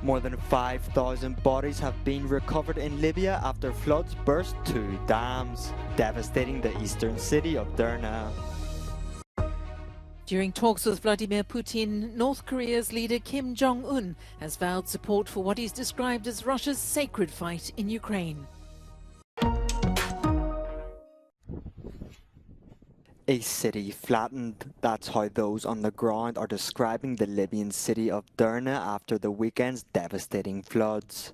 More than 5,000 bodies have been recovered in Libya after floods burst 2 dams, devastating the eastern city of Derna. During talks with Vladimir Putin, North Korea's leader Kim Jong-un has vowed support for what he's described as Russia's sacred fight in Ukraine. A city flattened. That's how those on the ground are describing the Libyan city of Derna after the weekend's devastating floods.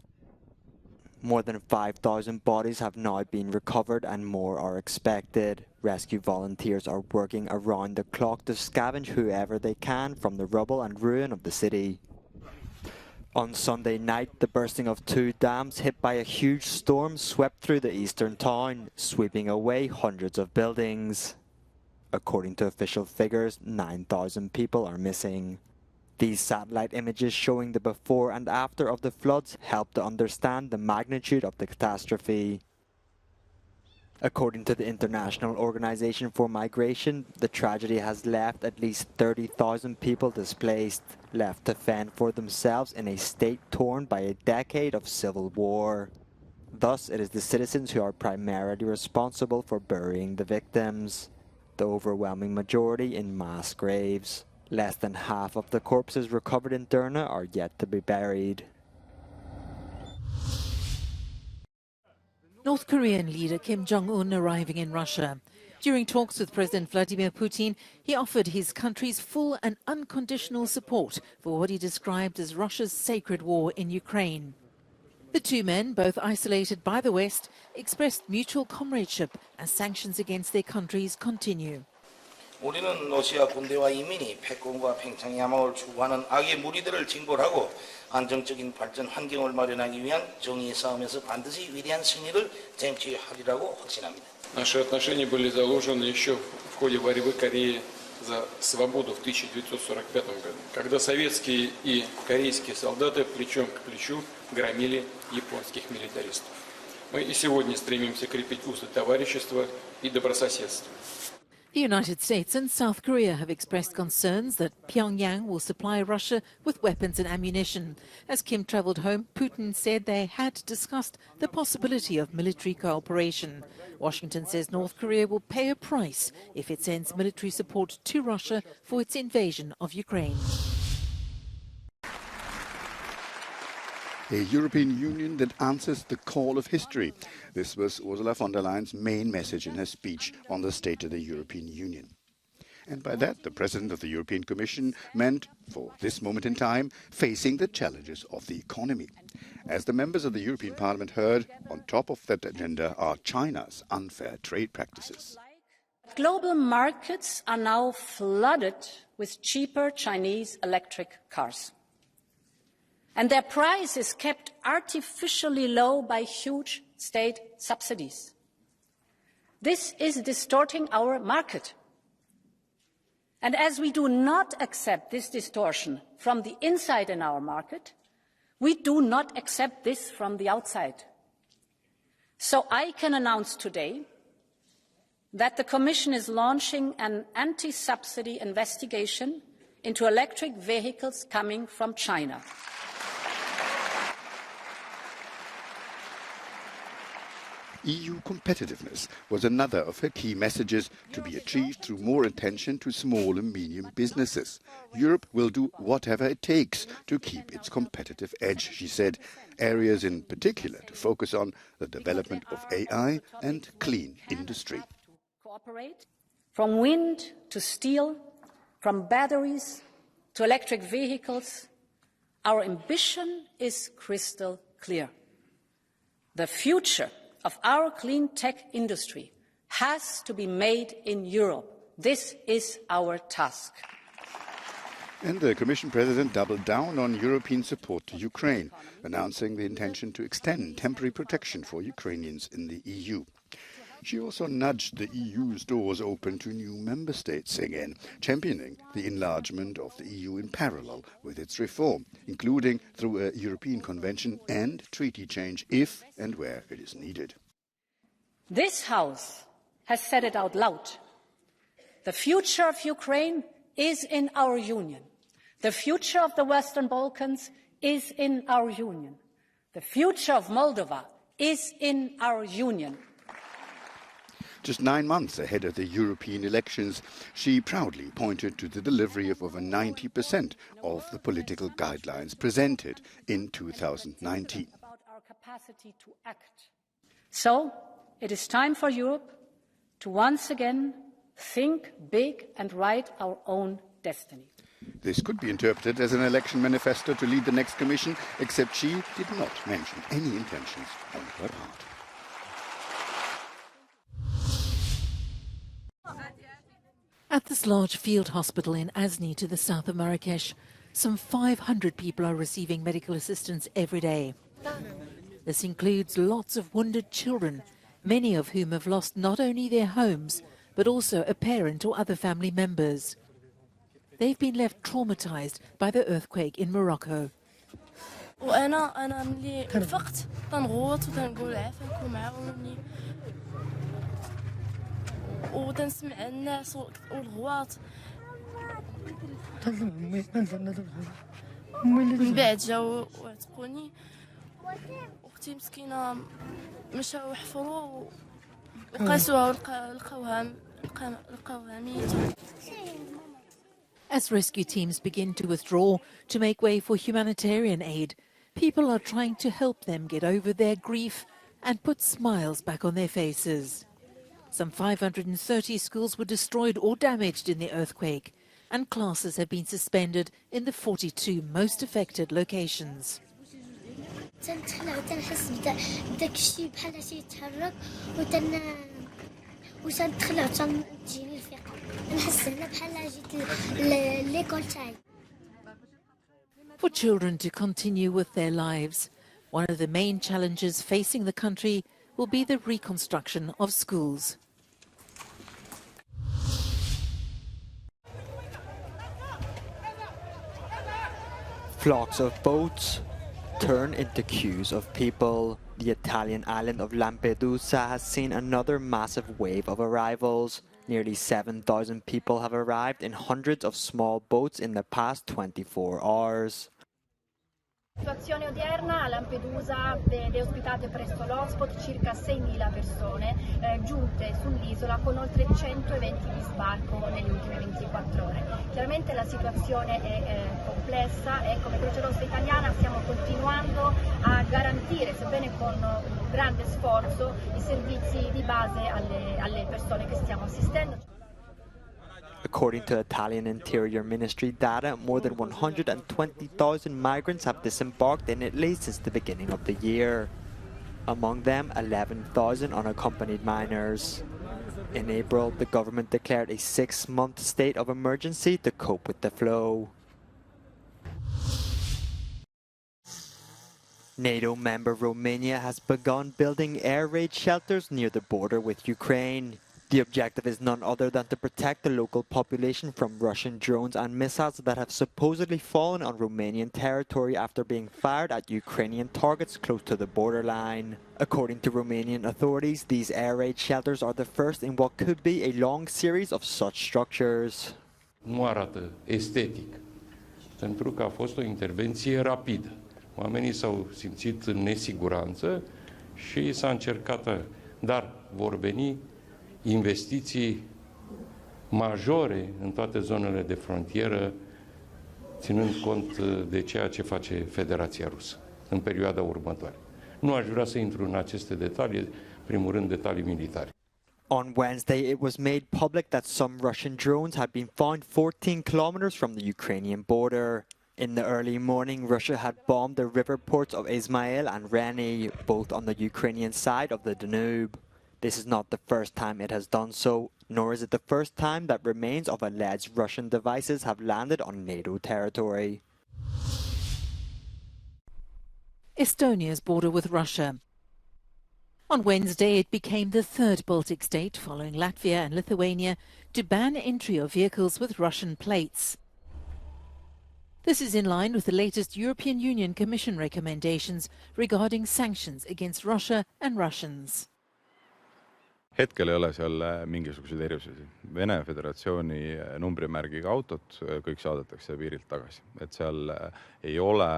More than 5,000 bodies have now been recovered and more are expected. Rescue volunteers are working around the clock to scavenge whoever they can from the rubble and ruin of the city. On Sunday night, the bursting of 2 dams hit by a huge storm swept through the eastern town, sweeping away hundreds of buildings. According to official figures, 9,000 people are missing. These satellite images showing the before and after of the floods help to understand the magnitude of the catastrophe. According to the International Organization for Migration, the tragedy has left at least 30,000 people displaced, left to fend for themselves in a state torn by a decade of civil war. Thus, it is the citizens who are primarily responsible for burying the victims, the overwhelming majority in mass graves. Less than half of the corpses recovered in Derna are yet to be buried. North Korean leader Kim Jong-un arriving in Russia. During talks with President Vladimir Putin, he offered his country's full and unconditional support for what he described as Russia's sacred war in Ukraine. The two men, both isolated by the West, expressed mutual comradeship as sanctions against their countries continue. 우리는 러시아 군대와 이민이 패권과 팽창의 야망을 추구하는 악의 무리들을 징벌하고 안정적인 발전 환경을 마련하기 위한 정의의 싸움에서 반드시 위대한 승리를 쟁취하리라고 확신합니다. Наши отношения были заложены еще в ходе борьбы Кореи за свободу в 1945 году, когда советские и корейские солдаты плечом к плечу громили японских милитаристов. Мы и сегодня стремимся крепить узы товарищества и добрососедства. The United States and South Korea have expressed concerns that Pyongyang will supply Russia with weapons and ammunition. As Kim travelled home, Putin said they had discussed the possibility of military cooperation. Washington says North Korea will pay a price if it sends military support to Russia for its invasion of Ukraine. A European Union that answers the call of history. This was Ursula von der Leyen's main message in her speech on the State of the European Union. And by that, the President of the European Commission meant, for this moment in time, facing the challenges of the economy. As the members of the European Parliament heard, on top of that agenda are China's unfair trade practices. Global markets are now flooded with cheaper Chinese electric cars. And their price is kept artificially low by huge state subsidies. This is distorting our market. And as we do not accept this distortion from the inside in our market, we do not accept this from the outside. So I can announce today that the Commission is launching an anti-subsidy investigation into electric vehicles coming from China. EU competitiveness was another of her key messages to be achieved through more attention to small and medium businesses. Europe will do whatever it takes to keep its competitive edge, she said. Areas in particular to focus on the development of AI and clean industry. Cooperate from wind to steel, from batteries to electric vehicles. Our ambition is crystal clear. The future of our clean tech industry has to be made in Europe. This is our task. And the Commission President doubled down on European support to Ukraine, announcing the intention to extend temporary protection for Ukrainians in the EU. She also nudged the EU's doors open to new member states again, championing the enlargement of the EU in parallel with its reform, including through a European Convention and treaty change if and where it is needed. This House has said it out loud. The future of Ukraine is in our Union. The future of the Western Balkans is in our Union. The future of Moldova is in our Union. Just 9 months ahead of the European elections, she proudly pointed to the delivery of over 90% of the political guidelines presented in 2019. About our capacity to act. So, it is time for Europe to once again think big and write our own destiny. This could be interpreted as an election manifesto to lead the next Commission, except she did not mention any intentions on her part. At this large field hospital in Azni to the south of Marrakesh, some 500 people are receiving medical assistance every day. This includes lots of wounded children, many of whom have lost not only their homes, but also a parent or other family members. They've been left traumatized by the earthquake in Morocco. وأنا ملي فقت تنغوت وتنقول عافاكم عاونوني وتنسمع الناس والغواط من بعد جاو وعتقوني أختي مسكينة مشاو يحفروا وقاسوها لقاوها ميتة. As rescue teams begin to withdraw to make way for humanitarian aid, people are trying to help them get over their grief and put smiles back on their faces. Some 530 schools were destroyed or damaged in the earthquake, and classes have been suspended in the 42 most affected locations. For children to continue with their lives, one of the main challenges facing the country will be the reconstruction of schools. Flocks of boats turn into queues of people. The Italian island of Lampedusa has seen another massive wave of arrivals. Nearly 7,000 people have arrived in hundreds of small boats in the past 24 hours. La situazione odierna a Lampedusa vede ospitate presso l'hotspot circa 6.000 persone giunte sull'isola con oltre 100 eventi di sbarco nelle ultime 24 ore. Chiaramente la situazione è complessa e come Croce Rossa Italiana stiamo continuando a garantire, sebbene con un grande sforzo, i servizi di base alle persone che stiamo assistendo. According to Italian Interior Ministry data, more than 120,000 migrants have disembarked in Italy since the beginning of the year. Among them, 11,000 unaccompanied minors. In April, the government declared a 6-month state of emergency to cope with the flow. NATO member Romania has begun building air raid shelters near the border with Ukraine. The objective is none other than to protect the local population from Russian drones and missiles that have supposedly fallen on Romanian territory after being fired at Ukrainian targets close to the borderline. According to Romanian authorities, these air raid shelters are the first in what could be a long series of such structures. Nu arată estetic, pentru că a fost o intervenție rapidă. Oamenii s-au simțit în nesiguranță și s-a încercat, dar vor veni investiții majore în toate zonele de frontieră, ținând cont de ceea ce face Federația Rusă în perioada următoare. Nu aș vrea să intru în aceste detalii, primul rând detalii militare. On Wednesday, it was made public that some Russian drones had been found 14 kilometers from the Ukrainian border. In the early morning, Russia had bombed the river ports of Izmail and Reni, both on the Ukrainian side of the Danube. This is not the first time it has done so, nor is it the first time that remains of alleged Russian devices have landed on NATO territory. Estonia's border with Russia. On Wednesday, it became the third Baltic state, following Latvia and Lithuania, to ban entry of vehicles with Russian plates. This is in line with the latest European Union Commission recommendations regarding sanctions against Russia and Russians. hetkel ei ole seal mingisuguseid erisusi. Vene Föderatsiooni numbrimärgiga autot kõik saadetakse piirilt tagasi. Et seal ei ole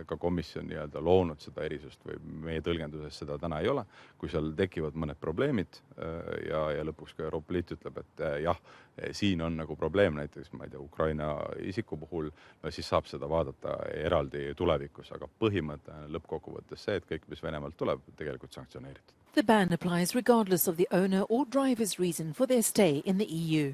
ka komisjon loonud seda erisust või meie tõlgenduses seda täna ei ole. Kui seal tekivad mõned probleemid ja lõpuks ka Euroopa Liit ütleb, et jah, siin on nagu probleem näiteks, ma ei tea, Ukraina isiku puhul, no siis saab seda vaadata eraldi tulevikus, aga põhimõte lõppkokkuvõttes see, et kõik, mis Venemaalt tuleb, tegelikult sanktsioneeritud. The ban applies regardless of the owner or driver's reason for their stay in the EU.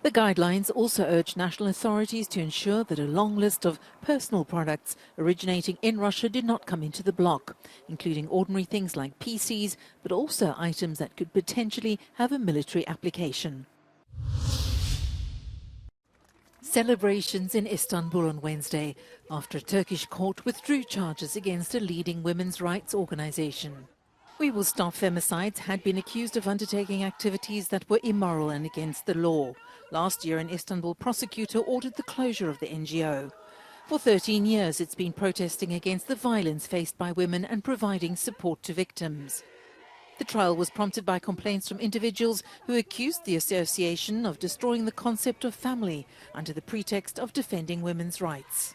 The guidelines also urge national authorities to ensure that a long list of personal products originating in Russia did not come into the bloc, including ordinary things like PCs, but also items that could potentially have a military application. Celebrations in Istanbul on Wednesday after a Turkish court withdrew charges against a leading women's rights organization. We Will Stop Femicides had been accused of undertaking activities that were immoral and against the law. Last year, an Istanbul prosecutor ordered the closure of the NGO. For 13 years, it's been protesting against the violence faced by women and providing support to victims. The trial was prompted by complaints from individuals who accused the association of destroying the concept of family under the pretext of defending women's rights.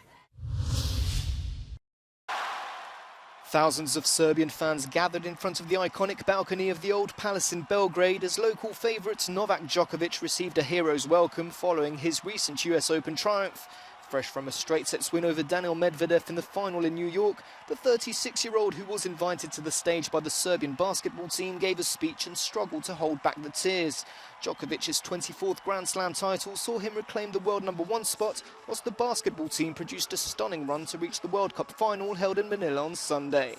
Thousands of Serbian fans gathered in front of the iconic balcony of the Old Palace in Belgrade as local favourite Novak Djokovic received a hero's welcome following his recent US Open triumph. Fresh from a straight-sets win over Daniil Medvedev in the final in New York, the 36-year-old who was invited to the stage by the Serbian basketball team gave a speech and struggled to hold back the tears. Djokovic's 24th Grand Slam title saw him reclaim the world #1 spot, whilst the basketball team produced a stunning run to reach the World Cup final held in Manila on Sunday.